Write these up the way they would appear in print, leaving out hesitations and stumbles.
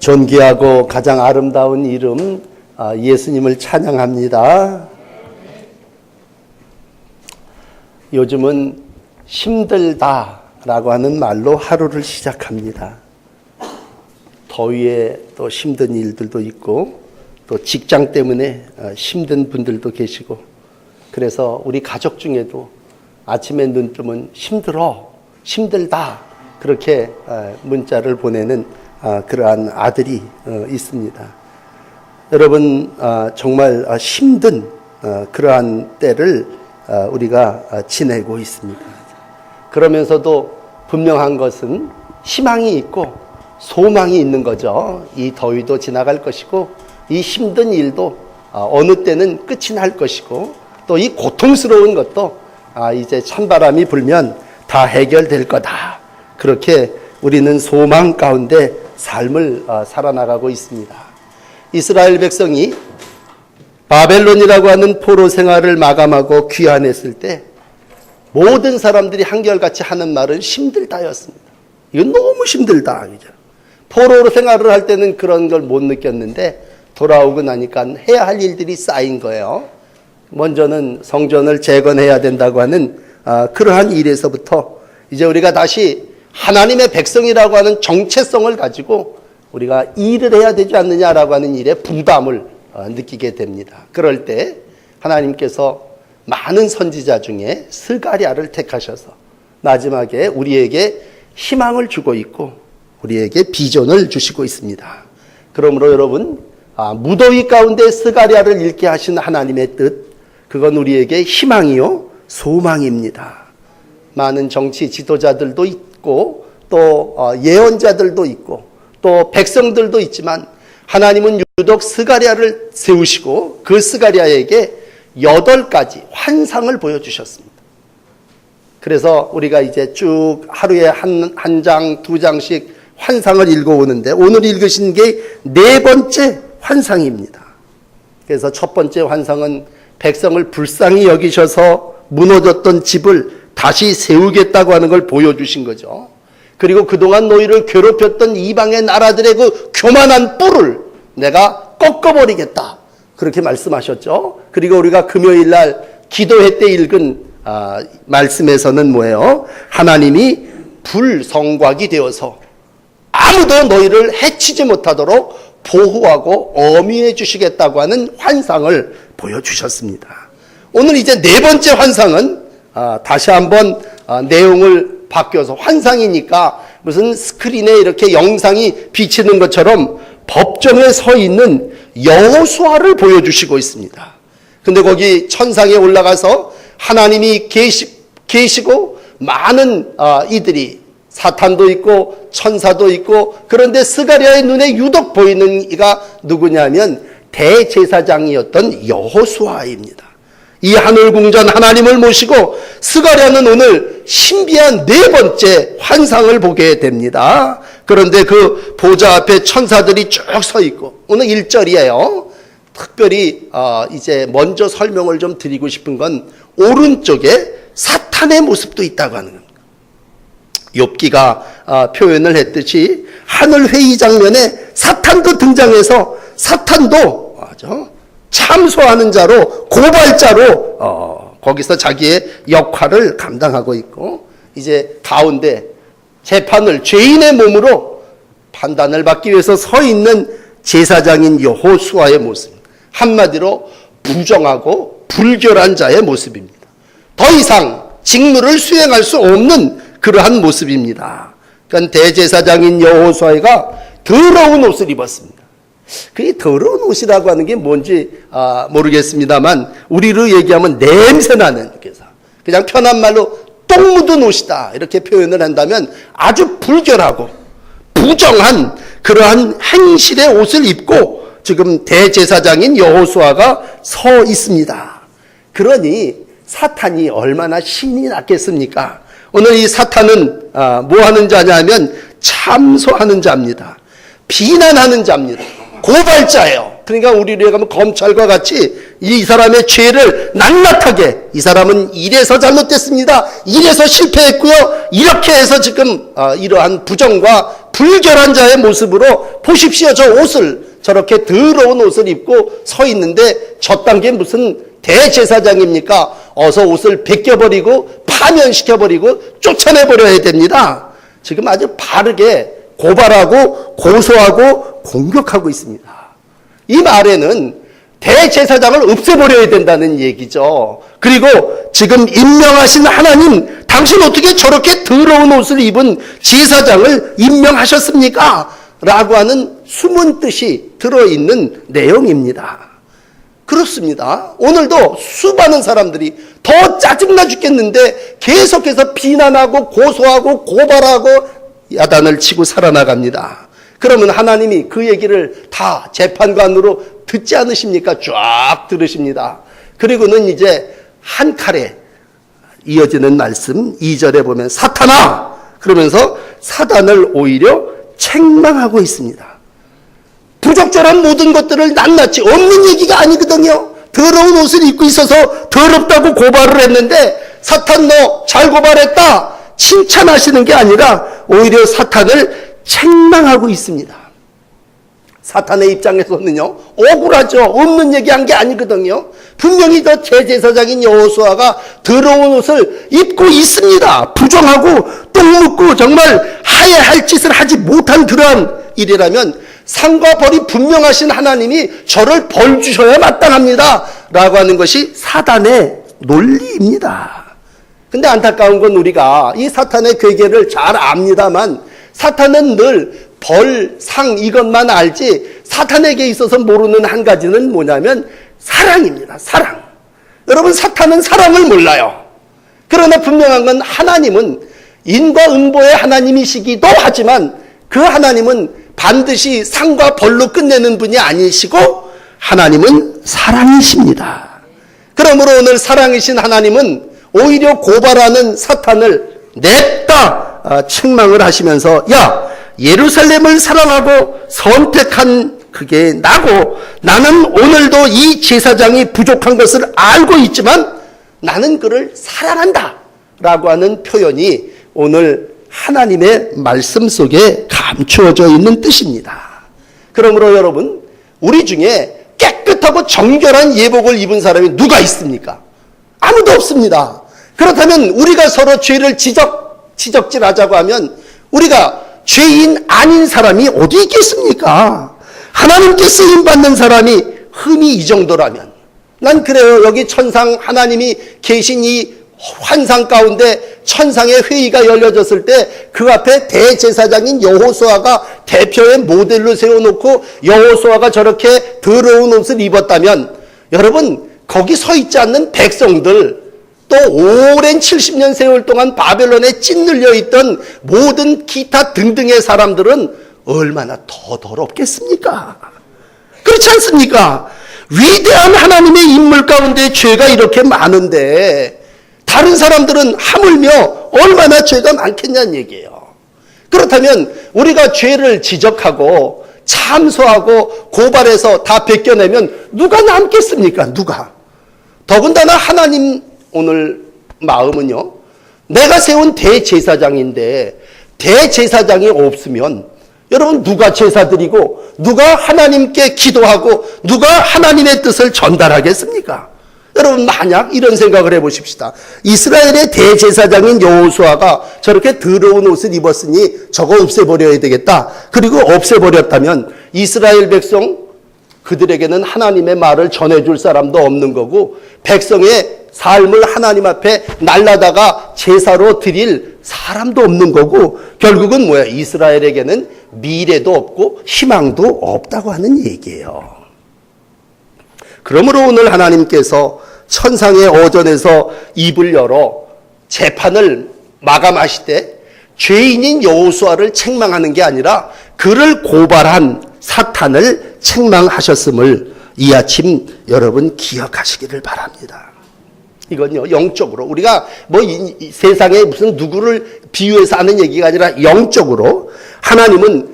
존귀하고 가장 아름다운 이름 예수님을 찬양합니다. 요즘은 힘들다라고 하는 말로 하루를 시작합니다. 더위에 또 힘든 일들도 있고 또 직장 때문에 힘든 분들도 계시고, 그래서 우리 가족 중에도 아침에 눈 뜨면 힘들어, 힘들다 그렇게 문자를 보내는 그러한 아들이 있습니다. 여러분, 정말 힘든 그러한 때를 우리가 지내고 있습니다. 그러면서도 분명한 것은 희망이 있고 소망이 있는 거죠. 이 더위도 지나갈 것이고 이 힘든 일도 어느 때는 끝이 날 것이고, 또 이 고통스러운 것도 이제 찬바람이 불면 다 해결될 거다. 그렇게 우리는 소망 가운데 삶을 살아나가고 있습니다. 이스라엘 백성이 바벨론이라고 하는 포로 생활을 마감하고 귀환했을 때 모든 사람들이 한결같이 하는 말은 힘들다였습니다. 이건 너무 힘들다. 포로로 생활을 할 때는 그런 걸 못 느꼈는데 돌아오고 나니까 해야 할 일들이 쌓인 거예요. 먼저는 성전을 재건해야 된다고 하는 그러한 일에서부터 이제 우리가 다시 하나님의 백성이라고 하는 정체성을 가지고 우리가 일을 해야 되지 않느냐라고 하는 일에 부담을 느끼게 됩니다. 그럴 때 하나님께서 많은 선지자 중에 스가랴를 택하셔서 마지막에 우리에게 희망을 주고 있고 우리에게 비전을 주시고 있습니다. 그러므로 여러분, 무더위 가운데 스가랴를 읽게 하신 하나님의 뜻, 그건 우리에게 희망이요 소망입니다. 많은 정치 지도자들도 있고 또 예언자들도 있고 또 백성들도 있지만 하나님은 유독 스가랴를 세우시고 그 스가랴에게 8가지 환상을 보여주셨습니다. 그래서 우리가 이제 쭉 하루에 한 장, 2장씩 환상을 읽어오는데 오늘 읽으신 게 4번째 환상입니다. 그래서 첫 번째 환상은 백성을 불쌍히 여기셔서 무너졌던 집을 다시 세우겠다고 하는 걸 보여주신 거죠. 그리고 그동안 너희를 괴롭혔던 이방의 나라들의 그 교만한 뿔을 내가 꺾어버리겠다, 그렇게 말씀하셨죠. 그리고 우리가 금요일 날 기도회 때 읽은 말씀에서는 뭐예요? 하나님이 불성곽이 되어서 아무도 너희를 해치지 못하도록 보호하고 어미해 주시겠다고 하는 환상을 보여주셨습니다. 오늘 이제 4번째 환상은 다시 한번 내용을 바뀌어서, 환상이니까 무슨 스크린에 이렇게 영상이 비치는 것처럼 법정에 서 있는 여호수아를 보여주시고 있습니다. 근데 거기 천상에 올라가서 하나님이 계시고 많은 이들이, 사탄도 있고 천사도 있고, 그런데 스가랴의 눈에 유독 보이는 이가 누구냐면 대제사장이었던 여호수아입니다. 이 하늘궁전 하나님을 모시고 스가랴는 오늘 신비한 4번째 환상을 보게 됩니다. 그런데 그 보좌 앞에 천사들이 쭉 서 있고, 오늘 1절이에요. 특별히 이제 먼저 설명을 좀 드리고 싶은 건 오른쪽에 사탄의 모습도 있다고 하는 겁니다. 욥기가 표현을 했듯이 하늘 회의 장면에 사탄도 등장해서 사탄도 참소하는 자로, 고발자로 거기서 자기의 역할을 감당하고 있고, 이제 가운데 재판을 죄인의 몸으로 판단을 받기 위해서 서 있는 제사장인 여호수아의 모습, 한마디로 부정하고 불결한 자의 모습입니다. 더 이상 직무를 수행할 수 없는 그러한 모습입니다. 그러니까 대제사장인 여호수아가 더러운 옷을 입었습니다. 그 더러운 옷이라고 하는 게 뭔지 모르겠습니다만 우리로 얘기하면 냄새나는, 그냥 편한 말로 똥 묻은 옷이다 이렇게 표현을 한다면 아주 불결하고 부정한 그러한 행실의 옷을 입고 지금 대제사장인 여호수아가 서 있습니다. 그러니 사탄이 얼마나 신이 났겠습니까? 오늘 이 사탄은 뭐 하는 자냐면 참소하는 자입니다. 비난하는 자입니다. 고발자예요. 그러니까 우리로 가면 검찰과 같이 이 사람의 죄를 낱낱하게, 이 사람은 이래서 잘못됐습니다, 이래서 실패했고요, 이렇게 해서 지금 이러한 부정과 불결한 자의 모습으로 보십시오. 저 옷을 저렇게 더러운 옷을 입고 서 있는데 저딴 게 무슨 대제사장입니까? 어서 옷을 벗겨버리고 파면시켜버리고 쫓아내버려야 됩니다. 지금 아주 바르게 고발하고 고소하고 공격하고 있습니다. 이 말에는 대제사장을 없애버려야 된다는 얘기죠. 그리고 지금 임명하신 하나님, 당신 어떻게 저렇게 더러운 옷을 입은 제사장을 임명하셨습니까? 라고 하는 숨은 뜻이 들어있는 내용입니다. 그렇습니다. 오늘도 수많은 사람들이 더 짜증나 죽겠는데 계속해서 비난하고 고소하고 고발하고 야단을 치고 살아나갑니다. 그러면 하나님이 그 얘기를 다 재판관으로 듣지 않으십니까? 쫙 들으십니다. 그리고는 이제 한 칼에 이어지는 말씀 2절에 보면 사탄아! 그러면서 사단을 오히려 책망하고 있습니다. 부적절한 모든 것들을 낱낱이 없는 얘기가 아니거든요. 더러운 옷을 입고 있어서 더럽다고 고발을 했는데 사탄 너 잘 고발했다 칭찬하시는 게 아니라 오히려 사탄을 책망하고 있습니다. 사탄의 입장에서는요 억울하죠. 없는 얘기한 게 아니거든요. 분명히 저 대제사장인 여호수아가 더러운 옷을 입고 있습니다. 부정하고 똥 묻고 정말 하야할 짓을 하지 못한 그러한 일이라면 상과 벌이 분명하신 하나님이 저를 벌 주셔야 마땅합니다 라고 하는 것이 사단의 논리입니다. 근데 안타까운 건 우리가 이 사탄의 괴계를 잘 압니다만 사탄은 늘 벌, 상 이것만 알지 사탄에게 있어서 모르는 한 가지는 뭐냐면 사랑입니다. 사랑. 여러분 사탄은 사랑을 몰라요. 그러나 분명한 건 하나님은 인과 응보의 하나님이시기도 하지만 그 하나님은 반드시 상과 벌로 끝내는 분이 아니시고 하나님은 사랑이십니다. 그러므로 오늘 사랑이신 하나님은 오히려 고발하는 사탄을 냅다 책망을 하시면서 야 예루살렘을 사랑하고 선택한 그게 나고 나는 오늘도 이 제사장이 부족한 것을 알고 있지만 나는 그를 사랑한다 라고 하는 표현이 오늘 하나님의 말씀 속에 감추어져 있는 뜻입니다. 그러므로 여러분 우리 중에 깨끗하고 정결한 예복을 입은 사람이 누가 있습니까? 아무도 없습니다. 그렇다면 우리가 서로 죄를 지적질하자고 하면 우리가 죄인 아닌 사람이 어디 있겠습니까? 하나님께 쓰임받는 사람이 흠이 이 정도라면 난 그래요. 여기 천상 하나님이 계신 이 환상 가운데 천상의 회의가 열려졌을 때 그 앞에 대제사장인 여호수아가 대표의 모델로 세워놓고 여호수아가 저렇게 더러운 옷을 입었다면 여러분 거기 서 있지 않는 백성들 또 오랜 70년 세월 동안 바벨론에 찐들려 있던 모든 기타 등등의 사람들은 얼마나 더 더럽겠습니까? 그렇지 않습니까? 위대한 하나님의 인물 가운데 죄가 이렇게 많은데 다른 사람들은 하물며 얼마나 죄가 많겠냐는 얘기예요. 그렇다면 우리가 죄를 지적하고 참소하고 고발해서 다 벗겨내면 누가 남겠습니까? 누가? 더군다나 하나님 오늘 마음은요. 내가 세운 대제사장인데 대제사장이 없으면 여러분 누가 제사 드리고 누가 하나님께 기도하고 누가 하나님의 뜻을 전달하겠습니까? 여러분 만약 이런 생각을 해보십시다. 이스라엘의 대제사장인 여호수아가 저렇게 더러운 옷을 입었으니 저거 없애버려야 되겠다. 그리고 없애버렸다면 이스라엘 백성 그들에게는 하나님의 말을 전해줄 사람도 없는 거고 백성의 삶을 하나님 앞에 날라다가 제사로 드릴 사람도 없는 거고 결국은 뭐야? 이스라엘에게는 미래도 없고 희망도 없다고 하는 얘기예요. 그러므로 오늘 하나님께서 천상의 어전에서 입을 열어 재판을 마감하시되 죄인인 여호수아를 책망하는 게 아니라 그를 고발한 사탄을 책망하셨음을 이 아침 여러분 기억하시기를 바랍니다. 이건요 영적으로 우리가 뭐 이 세상에 무슨 누구를 비유해서 하는 얘기가 아니라 영적으로 하나님은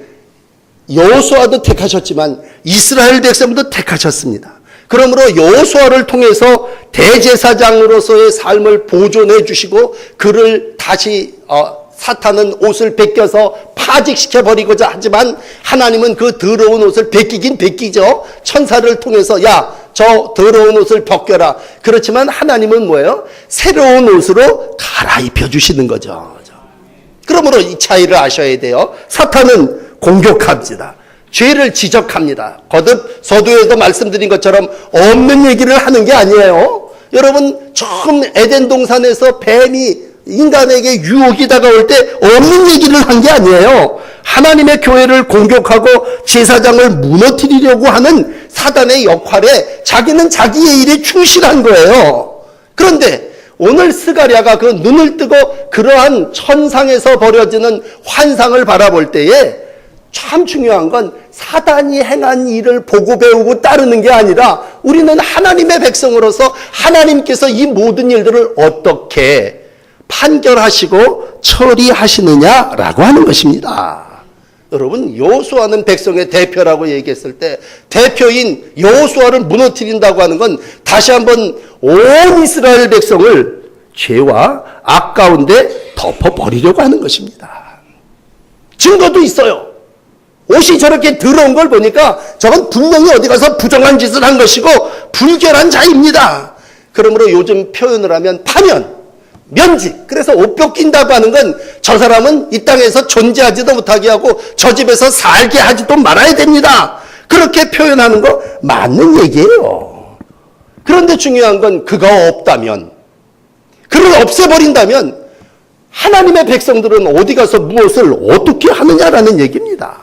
여호수아도 택하셨지만 이스라엘 백성도 택하셨습니다. 그러므로 여호수아를 통해서 대제사장으로서의 삶을 보존해 주시고 그를 다시 사탄은 옷을 벗겨서 파직시켜버리고자 하지만 하나님은 그 더러운 옷을 벗기긴 벗기죠. 천사를 통해서 야, 저 더러운 옷을 벗겨라. 그렇지만 하나님은 뭐예요? 새로운 옷으로 갈아입혀 주시는 거죠. 그러므로 이 차이를 아셔야 돼요. 사탄은 공격합니다. 죄를 지적합니다. 거듭 서두에도 말씀드린 것처럼 없는 얘기를 하는 게 아니에요. 여러분, 처음 에덴 동산에서 뱀이 인간에게 유혹이 다가올 때 없는 얘기를 한 게 아니에요. 하나님의 교회를 공격하고 제사장을 무너뜨리려고 하는 사단의 역할에 자기는 자기의 일에 충실한 거예요. 그런데 오늘 스가랴가 그 눈을 뜨고 그러한 천상에서 벌어지는 환상을 바라볼 때에 참 중요한 건 사단이 행한 일을 보고 배우고 따르는 게 아니라 우리는 하나님의 백성으로서 하나님께서 이 모든 일들을 어떻게 판결하시고 처리하시느냐라고 하는 것입니다. 여러분, 여호수아는 백성의 대표라고 얘기했을 때 대표인 여호수아를 무너뜨린다고 하는 건 다시 한번 온 이스라엘 백성을 죄와 악 가운데 덮어버리려고 하는 것입니다. 증거도 있어요. 옷이 저렇게 더러운 걸 보니까 저건 분명히 어디 가서 부정한 짓을 한 것이고 불결한 자입니다. 그러므로 요즘 표현을 하면 파면, 면직. 그래서 옷 벗긴다고 하는 건 저 사람은 이 땅에서 존재하지도 못하게 하고 저 집에서 살게 하지도 말아야 됩니다. 그렇게 표현하는 거 맞는 얘기예요. 그런데 중요한 건 그가 없다면, 그를 없애버린다면 하나님의 백성들은 어디 가서 무엇을 어떻게 하느냐라는 얘기입니다.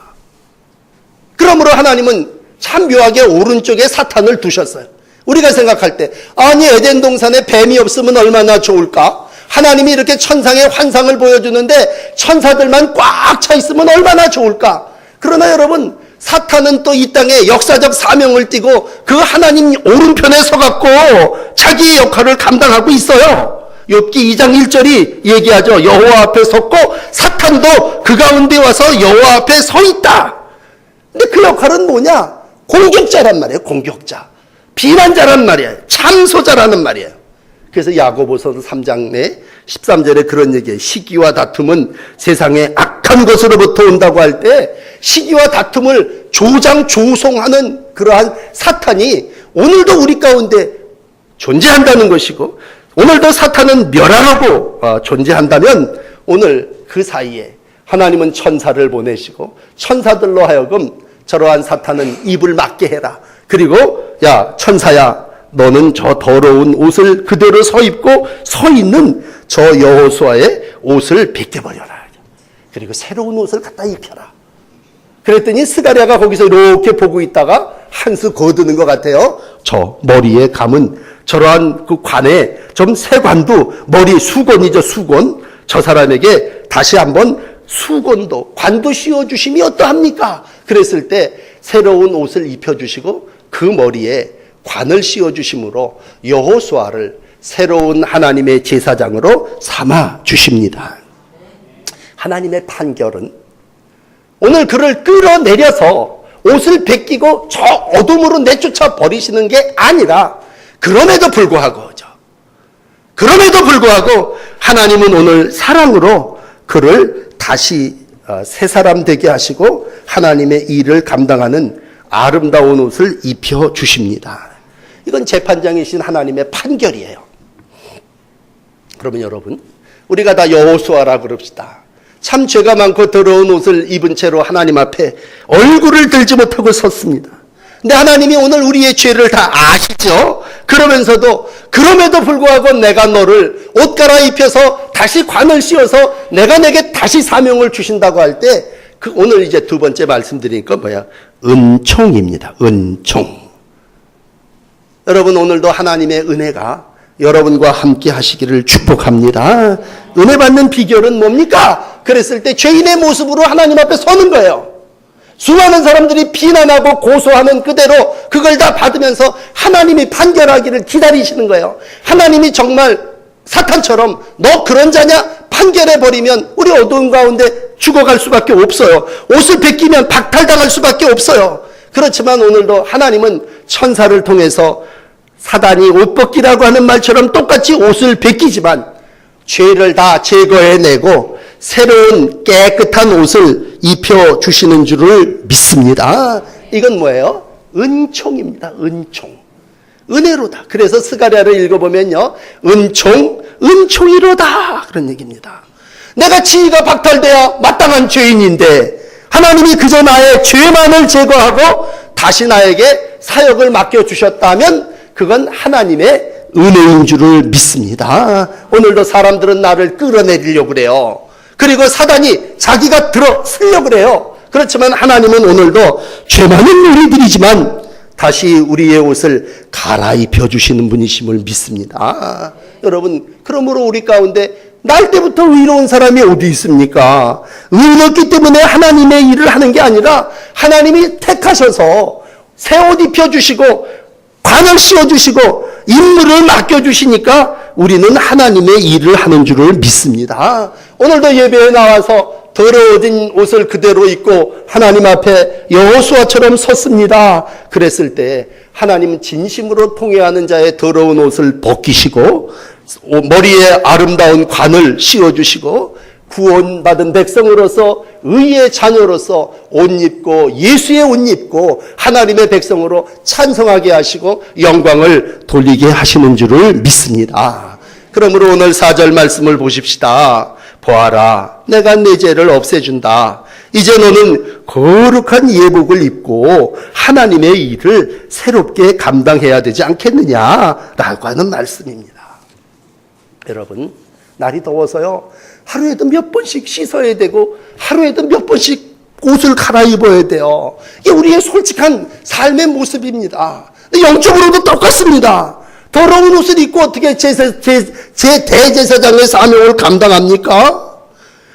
그러므로 하나님은 참 묘하게 오른쪽에 사탄을 두셨어요. 우리가 생각할 때 아니 에덴 동산에 뱀이 없으면 얼마나 좋을까? 하나님이 이렇게 천상의 환상을 보여주는데 천사들만 꽉 차 있으면 얼마나 좋을까? 그러나 여러분, 사탄은 또 이 땅에 역사적 사명을 띠고 그 하나님 오른편에 서갖고 자기의 역할을 감당하고 있어요. 욥기 2장 1절이 얘기하죠. 여호와 앞에 섰고 사탄도 그 가운데 와서 여호와 앞에 서 있다. 근데 그 역할은 뭐냐? 공격자란 말이에요. 공격자. 비난자란 말이에요. 참소자라는 말이에요. 그래서 야고보서 3장 내 13절에 그런 얘기예요. 시기와 다툼은 세상의 악한 것으로부터 온다고 할 때 시기와 다툼을 조장조송하는 그러한 사탄이 오늘도 우리 가운데 존재한다는 것이고 오늘도 사탄은 멸하고 존재한다면 오늘 그 사이에 하나님은 천사를 보내시고 천사들로 하여금 저러한 사탄은 입을 막게 해라. 그리고 야 천사야 너는 저 더러운 옷을 그대로 서 입고 서 있는 저 여호수아의 옷을 벗겨버려라. 그리고 새로운 옷을 갖다 입혀라. 그랬더니 스가랴가 거기서 이렇게 보고 있다가 한 수 거두는 것 같아요. 저 머리에 감은 저러한 그 관에 좀 새 관도 머리 수건이죠. 수건. 저 사람에게 다시 한번 수건도 관도 씌워주심이 어떠합니까? 그랬을 때 새로운 옷을 입혀주시고 그 머리에 관을 씌워주심으로 여호수아를 새로운 하나님의 제사장으로 삼아 주십니다. 하나님의 판결은 오늘 그를 끌어내려서 옷을 벗기고 저 어둠으로 내쫓아 버리시는 게 아니라 그럼에도 불구하고 하나님은 오늘 사랑으로 그를 다시 새 사람 되게 하시고 하나님의 일을 감당하는 아름다운 옷을 입혀 주십니다. 이건 재판장이신 하나님의 판결이에요. 그러면 여러분, 우리가 다 여호수아라 그럽시다. 참 죄가 많고 더러운 옷을 입은 채로 하나님 앞에 얼굴을 들지 못하고 섰습니다. 근데 하나님이 오늘 우리의 죄를 다 아시죠? 그럼에도 불구하고 내가 너를 옷 갈아입혀서 다시 관을 씌워서 내가 내게 다시 사명을 주신다고 할 때 오늘 이제 두 번째 말씀드리니까 뭐야? 은총입니다. 은총. 여러분 오늘도 하나님의 은혜가 여러분과 함께 하시기를 축복합니다. 은혜 받는 비결은 뭡니까? 그랬을 때 죄인의 모습으로 하나님 앞에 서는 거예요. 수많은 사람들이 비난하고 고소하는 그대로 그걸 다 받으면서 하나님이 판결하기를 기다리시는 거예요. 하나님이 정말 사탄처럼 너 그런 자냐? 판결해버리면 우리 어두운 가운데 죽어갈 수밖에 없어요. 옷을 벗기면 박탈당할 수밖에 없어요. 그렇지만 오늘도 하나님은 천사를 통해서 사단이 옷 벗기라고 하는 말처럼 똑같이 옷을 벗기지만 죄를 다 제거해내고 새로운 깨끗한 옷을 입혀주시는 줄을 믿습니다. 이건 뭐예요? 은총입니다. 은총. 은혜로다. 그래서 스가랴를 읽어보면요, 은총이로다, 그런 얘기입니다. 내가 지위가 박탈되어 마땅한 죄인인데 하나님이 그저 나의 죄만을 제거하고 다시 나에게 사역을 맡겨주셨다면 그건 하나님의 은혜인 줄을 믿습니다. 오늘도 사람들은 나를 끌어내리려고 그래요. 그리고 사단이 자기가 들어서려고 그래요. 그렇지만 하나님은 오늘도 죄 많은 우리들이지만 다시 우리의 옷을 갈아입혀 주시는 분이심을 믿습니다. 여러분, 그러므로 우리 가운데 날 때부터 의로운 사람이 어디 있습니까? 의롭기 때문에 하나님의 일을 하는 게 아니라 하나님이 택하셔서 새 옷 입혀주시고 관을 씌워주시고 임무를 맡겨주시니까 우리는 하나님의 일을 하는 줄을 믿습니다. 오늘도 예배에 나와서 더러워진 옷을 그대로 입고 하나님 앞에 여호수아처럼 섰습니다. 그랬을 때 하나님은 진심으로 통회하는 자의 더러운 옷을 벗기시고 머리에 아름다운 관을 씌워주시고 구원받은 백성으로서 의의 자녀로서 옷 입고 예수의 옷 입고 하나님의 백성으로 찬송하게 하시고 영광을 돌리게 하시는 줄을 믿습니다. 그러므로 오늘 4절 말씀을 보십시다. 보아라, 내가 내 죄를 없애준다. 이제 너는 거룩한 예복을 입고 하나님의 일을 새롭게 감당해야 되지 않겠느냐라고 하는 말씀입니다. 여러분, 날이 더워서요, 하루에도 몇 번씩 씻어야 되고 하루에도 몇 번씩 옷을 갈아입어야 돼요. 이게 우리의 솔직한 삶의 모습입니다. 영적으로도 똑같습니다. 더러운 옷을 입고 어떻게 제 대제사장의 사명을 감당합니까?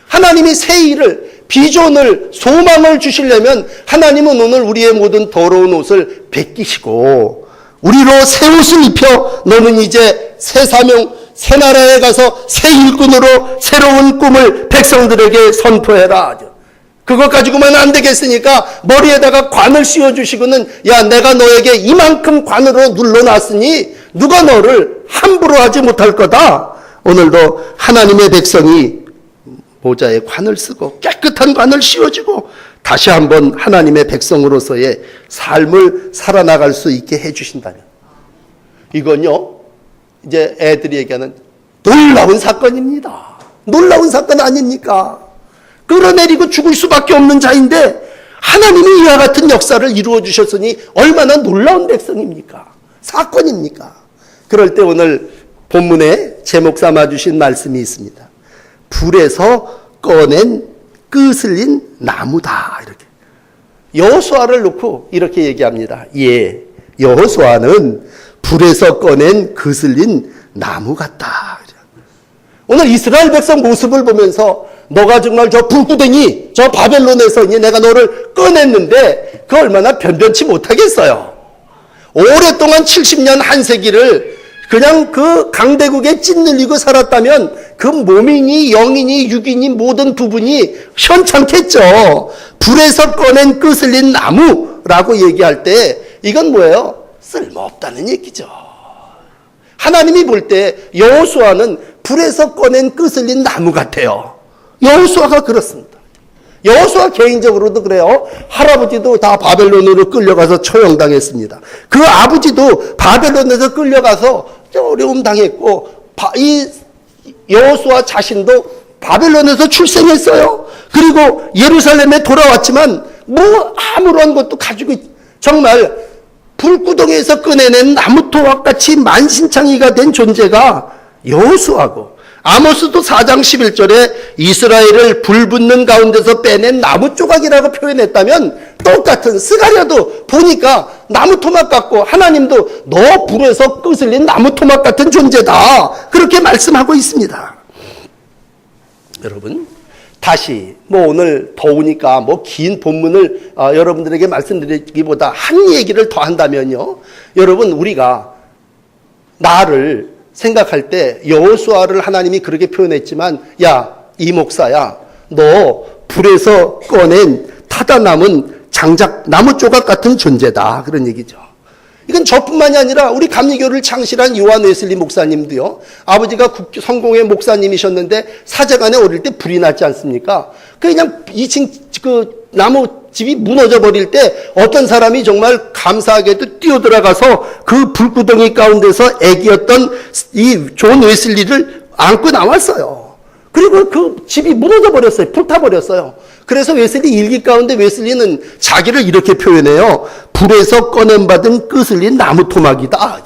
하나님이 새 일을, 비전을, 소망을 주시려면 하나님은 오늘 우리의 모든 더러운 옷을 벗기시고 우리로 새 옷을 입혀 너는 이제 새 사명, 새 나라에 가서 새 일꾼으로 새로운 꿈을 백성들에게 선포해라. 그것 가지고만 안 되겠으니까 머리에다가 관을 씌워주시고는 야, 내가 너에게 이만큼 관으로 눌러놨으니 누가 너를 함부로 하지 못할 거다. 오늘도 하나님의 백성이 모자에 관을 쓰고 깨끗한 관을 씌워주고 다시 한번 하나님의 백성으로서의 삶을 살아나갈 수 있게 해주신다면 이건요, 이제 애들이 얘기하는 놀라운 사건입니다. 놀라운 사건 아닙니까? 끌어내리고 죽을 수밖에 없는 자인데 하나님이 이와 같은 역사를 이루어 주셨으니 얼마나 놀라운 백성입니까? 사건입니까? 그럴 때 오늘 본문에 제목 삼아 주신 말씀이 있습니다. 불에서 꺼낸 끄슬린 나무다. 이렇게 여호수아를 놓고 이렇게 얘기합니다. 예, 여호수아는 불에서 꺼낸 그슬린 나무 같다. 오늘 이스라엘 백성 모습을 보면서 너가 정말 저 불구덩이, 저 바벨론에서 내가 너를 꺼냈는데 그 얼마나 변변치 못하겠어요. 오랫동안 70년 한 세기를 그냥 그 강대국에 찐들리고 살았다면 그 몸이니 영이니 육이니 모든 부분이 현찮겠죠. 불에서 꺼낸 끄슬린 나무라고 얘기할 때 이건 뭐예요? 쓸모없다는 얘기죠. 하나님이 볼 때 여호수아는 불에서 꺼낸 끄슬린 나무 같아요. 여호수아가 그렇습니다. 여호수아 개인적으로도 그래요. 할아버지도 다 바벨론으로 끌려가서 처형당했습니다. 그 아버지도 바벨론에서 끌려가서 어려움 당했고 이 여호수아 자신도 바벨론에서 출생했어요. 그리고 예루살렘에 돌아왔지만 뭐 아무런 것도 가지고 정말 불구덩이에서 꺼내낸 나무토와 같이 만신창이가 된 존재가 여호수아고, 아모스도 4장 11절에 이스라엘을 불붙는 가운데서 빼낸 나무 조각이라고 표현했다면 똑같은 스가랴도 보니까 나무 토막 같고 하나님도 너 불에서 끄슬린 나무 토막 같은 존재다. 그렇게 말씀하고 있습니다. 여러분, 다시 오늘 더우니까 긴 본문을 여러분들에게 말씀드리기보다 한 얘기를 더 한다면요. 여러분, 우리가 나를 생각할 때 여호수아를 하나님이 그렇게 표현했지만 야, 이 목사야, 너 불에서 꺼낸 타다 남은 장작 나무 조각 같은 존재다. 그런 얘기죠. 이건 저뿐만이 아니라 우리 감리교를 창실한 요한 웨슬리 목사님도요. 아버지가 성공회 목사님이셨는데 사제간에 어릴 때 불이 났지 않습니까? 그냥 2층 나무 집이 무너져 버릴 때 어떤 사람이 정말 감사하게도 뛰어들어가서 그 불구덩이 가운데서 애기였던 이 존 웨슬리를 안고 나왔어요. 그리고 그 집이 무너져 버렸어요. 불타 버렸어요. 그래서 웨슬리 일기 가운데 웨슬리는 자기를 이렇게 표현해요. 불에서 꺼낸 받은 끄슬린 나무 토막이다.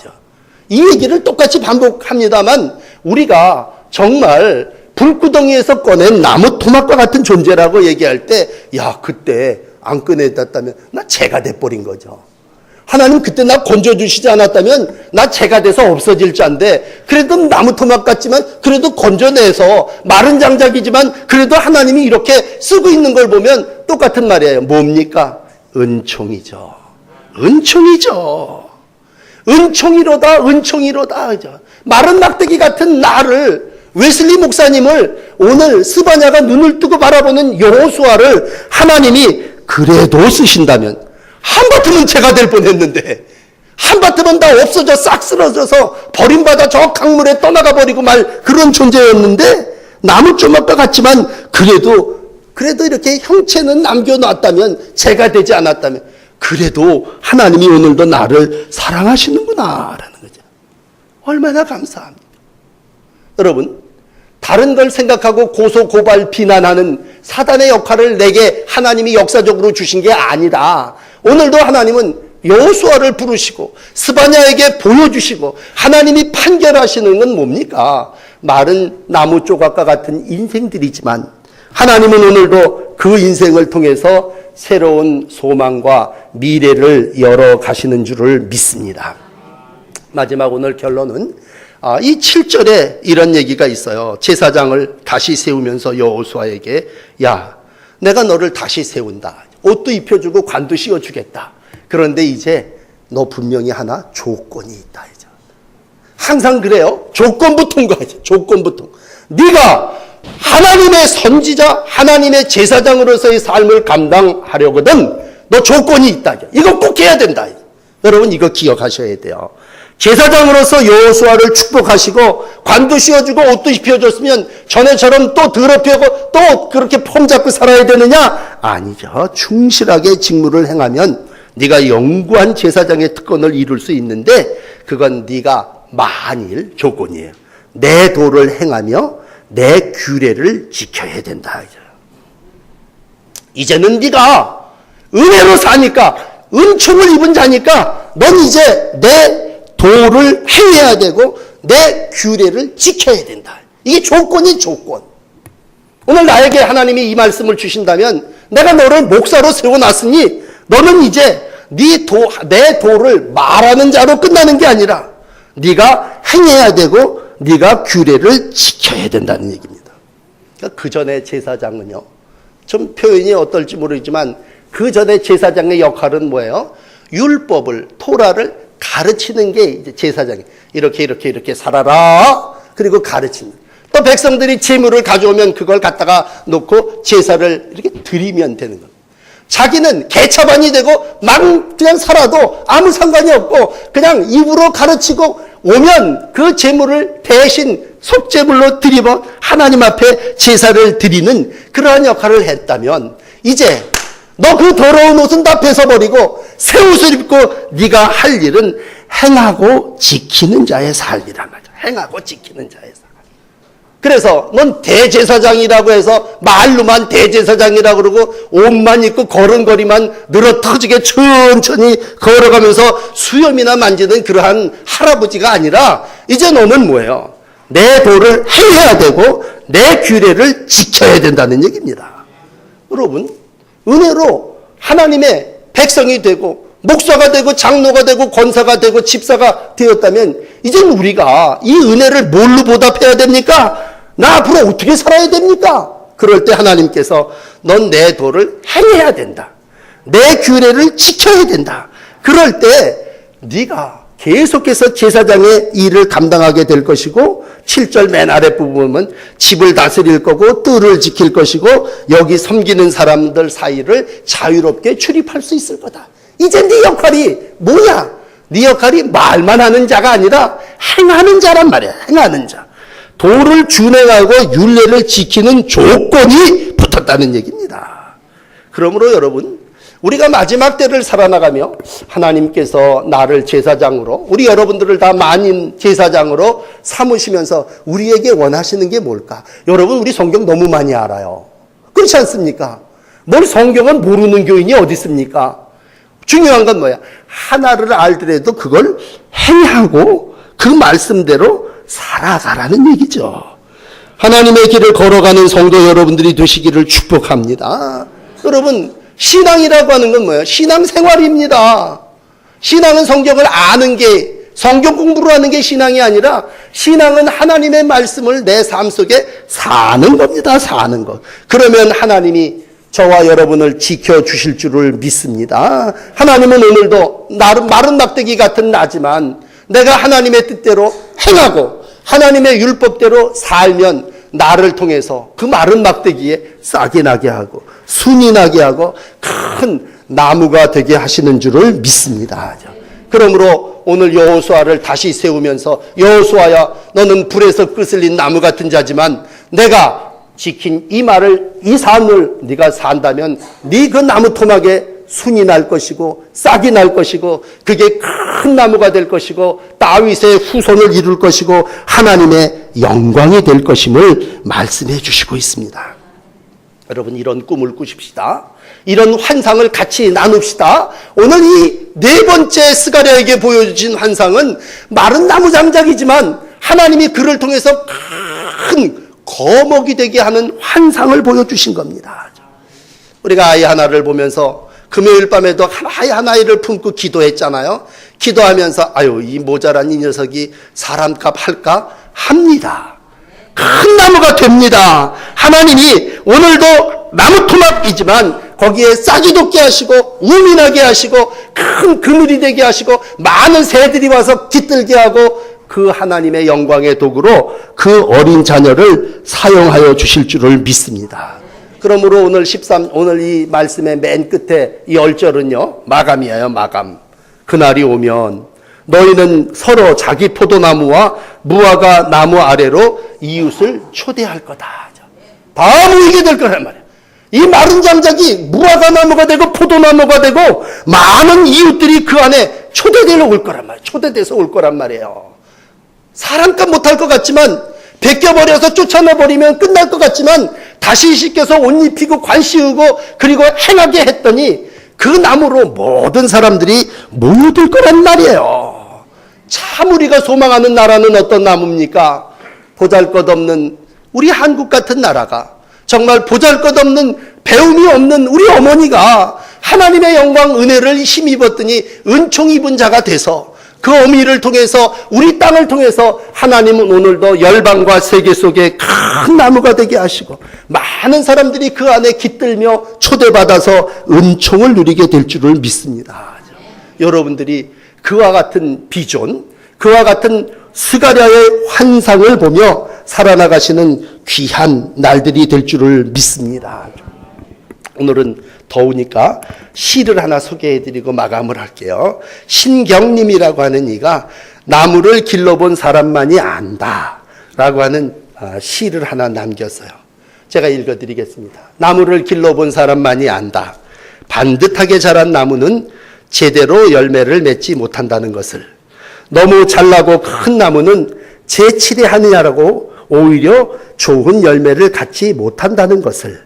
이 얘기를 똑같이 반복합니다만 우리가 정말 불구덩이에서 꺼낸 나무 토막과 같은 존재라고 얘기할 때, 야, 그때 안 꺼내놨다면 나 재가 돼버린 거죠. 하나님 그때 나 건져주시지 않았다면 나 재가 돼서 없어질 자인데, 그래도 나무 토막 같지만 그래도 건져내서 마른 장작이지만 그래도 하나님이 이렇게 쓰고 있는 걸 보면 똑같은 말이에요. 뭡니까? 은총이죠. 은총이죠. 은총이로다, 은총이로다. 마른 막대기 같은 나를, 웨슬리 목사님을, 오늘 스바냐가 눈을 뜨고 바라보는 여호수아를 하나님이 그래도 쓰신다면, 한바탕은 제가 될 뻔했는데 한바탕은 다 없어져 싹 쓰러져서 버림받아 저 강물에 떠나가 버리고 말 그런 존재였는데, 나무 조막과 같지만 그래도 이렇게 형체는 남겨놨다면, 제가 되지 않았다면 그래도 하나님이 오늘도 나를 사랑하시는구나라는 거죠. 얼마나 감사합니다. 여러분, 다른 걸 생각하고 고소, 고발, 비난하는 사단의 역할을 내게 하나님이 역사적으로 주신 게 아니라, 오늘도 하나님은 여호수아를 부르시고 스바냐에게 보여주시고 하나님이 판결하시는 건 뭡니까? 마른 나무 조각과 같은 인생들이지만 하나님은 오늘도 그 인생을 통해서 새로운 소망과 미래를 열어 가시는 줄을 믿습니다. 마지막 오늘 결론은 이 7절에 이런 얘기가 있어요. 제사장을 다시 세우면서 여호수아에게, 야, 내가 너를 다시 세운다. 옷도 입혀주고 관도 씌워주겠다. 그런데 이제 너 분명히 하나 조건이 있다. 이제. 항상 그래요. 조건부 통과하죠. 조건부 통과. 네가 하나님의 선지자, 하나님의 제사장으로서의 삶을 감당하려거든 너 조건이 있다. 이거 꼭 해야 된다. 여러분 이거 기억하셔야 돼요. 제사장으로서 여호수아를 축복하시고 관도 씌워주고 옷도 입혀줬으면 전에처럼 또 더럽히고 또 그렇게 폼 잡고 살아야 되느냐? 아니죠. 충실하게 직무를 행하면 네가 영구한 제사장의 특권을 이룰 수 있는데, 그건 네가 만일 조건이에요. 내 도를 행하며 내 규례를 지켜야 된다. 이제는 네가 은혜로 사니까, 은총을 입은 자니까 넌 이제 내 도를 행해야 되고 내 규례를 지켜야 된다. 이게 조건이 조건. 오늘 나에게 하나님이 이 말씀을 주신다면, 내가 너를 목사로 세워놨으니 너는 이제 내 도를 말하는 자로 끝나는 게 아니라 네가 행해야 되고 네가 규례를 지켜야 된다는 얘기입니다. 그러니까 그 전에 제사장은요, 좀 표현이 어떨지 모르지만 그 전에 제사장의 역할은 뭐예요? 율법을, 토라를 가르치는 게 이제 제사장이 이렇게 살아라. 그리고 가르치는. 또 백성들이 제물을 가져오면 그걸 갖다가 놓고 제사를 이렇게 드리면 되는 겁니다. 자기는 개차반이 되고 막 그냥 살아도 아무 상관이 없고 그냥 입으로 가르치고 오면 그 제물을 대신 속제물로 드리고 하나님 앞에 제사를 드리는 그러한 역할을 했다면, 이제 너 그 더러운 옷은 다 벗어버리고 새 옷을 입고 네가 할 일은 행하고 지키는 자의 삶이란 말이야. 행하고 지키는 자의 삶. 그래서 넌 대제사장이라고 해서 말로만 대제사장이라고 그러고 옷만 입고 걸음걸이만 늘어터지게 천천히 걸어가면서 수염이나 만지는 그러한 할아버지가 아니라, 이제 너는 뭐예요? 내 도를 행해야 되고 내 규례를 지켜야 된다는 얘기입니다. 여러분, 은혜로 하나님의 백성이 되고 목사가 되고 장로가 되고 권사가 되고 집사가 되었다면, 이제는 우리가 이 은혜를 뭘로 보답해야 됩니까? 나 앞으로 어떻게 살아야 됩니까? 그럴 때 하나님께서 넌 내 도를 행해야 된다. 내 규례를 지켜야 된다. 그럴 때 네가 계속해서 제사장의 일을 감당하게 될 것이고, 7절 맨 아랫부분 보면 집을 다스릴 거고 뜰을 지킬 것이고 여기 섬기는 사람들 사이를 자유롭게 출입할 수 있을 거다. 이제 네 역할이 뭐냐? 네 역할이 말만 하는 자가 아니라 행하는 자란 말이야. 행하는 자. 도를 준행하고 율례를 지키는 조건이 붙었다는 얘기입니다. 그러므로 여러분, 우리가 마지막 때를 살아나가며 하나님께서 나를 제사장으로, 우리 여러분들을 다 만인 제사장으로 삼으시면서 우리에게 원하시는 게 뭘까? 여러분, 우리 성경 너무 많이 알아요. 그렇지 않습니까? 뭘 성경은 모르는 교인이 어디 있습니까? 중요한 건 뭐야? 하나를 알더라도 그걸 행하고 그 말씀대로 살아가라는 얘기죠. 하나님의 길을 걸어가는 성도 여러분들이 되시기를 축복합니다. 여러분, 신앙이라고 하는 건 뭐예요? 신앙생활입니다. 신앙은 성경을 아는 게, 성경 공부를 하는 게 신앙이 아니라 신앙은 하나님의 말씀을 내 삶 속에 사는 겁니다. 사는 것. 그러면 하나님이 저와 여러분을 지켜주실 줄을 믿습니다. 하나님은 오늘도 나름 마른 막대기 같은 나지만 내가 하나님의 뜻대로 행하고 하나님의 율법대로 살면 나를 통해서 그 마른 막대기에 싹이 나게 하고 순이 나게 하고 큰 나무가 되게 하시는 줄을 믿습니다. 그러므로 오늘 여호수아를 다시 세우면서 여호수아야, 너는 불에서 끄슬린 나무 같은 자지만 내가 지킨 이 말을, 이 삶을 네가 산다면 네 그 나무 토막에 순이 날 것이고 싹이 날 것이고 그게 큰 나무가 될 것이고 다윗의 후손을 이룰 것이고 하나님의 영광이 될 것임을 말씀해 주시고 있습니다. 여러분, 이런 꿈을 꾸십시다. 이런 환상을 같이 나눕시다. 오늘 이 네 번째 스가랴에게 보여주신 환상은 마른 나무 장작이지만 하나님이 그를 통해서 큰 거목이 되게 하는 환상을 보여주신 겁니다. 우리가 아이 하나를 보면서 금요일 밤에도 하나이를 품고 기도했잖아요. 기도하면서 아유, 이 모자란 이 녀석이 사람값 할까 합니다. 큰 나무가 됩니다. 하나님이 오늘도 나무 토막이지만 거기에 싹이 돋게 하시고 우미 나게 하시고 큰 그늘이 되게 하시고 많은 새들이 와서 깃들게 하고 그 하나님의 영광의 도구로 그 어린 자녀를 사용하여 주실 줄을 믿습니다. 그러므로 오늘 이 말씀의 맨 끝에 이 얼절은요, 마감이에요, 마감. 그날이 오면 너희는 서로 자기 포도나무와 무화과 나무 아래로 이웃을 초대할 거다. 다 모이게 될 거란 말이에요. 이 마른 장작이 무화과 나무가 되고 포도나무가 되고 많은 이웃들이 그 안에 초대되어 올 거란 말이에요. 초대돼서 올 거란 말이에요. 사람값 못할 것 같지만 벗겨버려서 쫓아내버리면 끝날 것 같지만 다시 씻겨서 옷 입히고 관 씌우고 그리고 행하게 했더니 그 나무로 모든 사람들이 모여들 거란 말이에요. 참 우리가 소망하는 나라는 어떤 나무입니까? 보잘것없는 우리 한국 같은 나라가, 정말 보잘것없는 배움이 없는 우리 어머니가 하나님의 영광 은혜를 힘입었더니 은총 입은 자가 돼서 그 어미를 통해서 우리 땅을 통해서 하나님은 오늘도 열방과 세계 속에 큰 나무가 되게 하시고 많은 사람들이 그 안에 깃들며 초대받아서 은총을 누리게 될 줄을 믿습니다. 여러분들이 그와 같은 비전, 그와 같은 스가랴의 환상을 보며 살아나가시는 귀한 날들이 될 줄을 믿습니다. 오늘은 더우니까 시를 하나 소개해드리고 마감을 할게요. 신경님이라고 하는 이가 나무를 길러본 사람만이 안다 라고 하는 시를 하나 남겼어요. 제가 읽어드리겠습니다. 나무를 길러본 사람만이 안다. 반듯하게 자란 나무는 제대로 열매를 맺지 못한다는 것을, 너무 잘나고 큰 나무는 재치리 하느냐라고 오히려 좋은 열매를 갖지 못한다는 것을,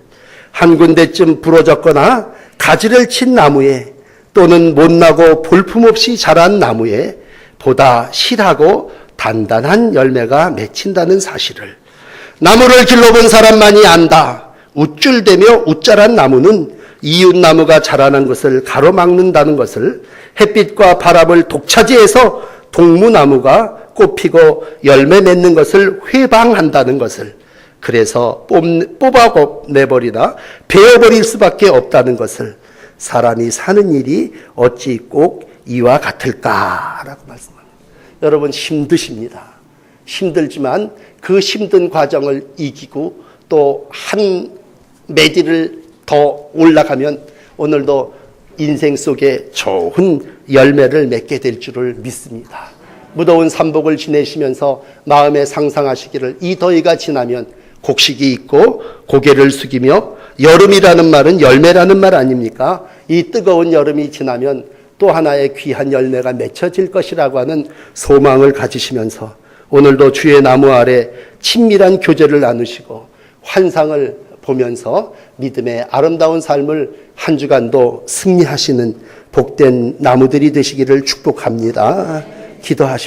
한 군데쯤 부러졌거나 가지를 친 나무에 또는 못나고 볼품없이 자란 나무에 보다 실하고 단단한 열매가 맺힌다는 사실을 나무를 길러본 사람만이 안다. 우쭐대며 웃자란 나무는 이웃나무가 자라는 것을 가로막는다는 것을, 햇빛과 바람을 독차지해서 동무나무가 꽃피고 열매 맺는 것을 회방한다는 것을, 그래서 뽑아내버리나 베어버릴 수밖에 없다는 것을, 사람이 사는 일이 어찌 꼭 이와 같을까라고 말씀합니다. 여러분, 힘드십니다. 힘들지만 그 힘든 과정을 이기고 또 한 매디를 더 올라가면 오늘도 인생 속에 좋은 열매를 맺게 될 줄을 믿습니다. 무더운 삼복을 지내시면서 마음에 상상하시기를 이 더위가 지나면 곡식이 있고 고개를 숙이며 여름이라는 말은 열매라는 말 아닙니까? 이 뜨거운 여름이 지나면 또 하나의 귀한 열매가 맺혀질 것이라고 하는 소망을 가지시면서 오늘도 주의 나무 아래 친밀한 교제를 나누시고 환상을 보면서 믿음의 아름다운 삶을 한 주간도 승리하시는 복된 나무들이 되시기를 축복합니다. 기도하십시오.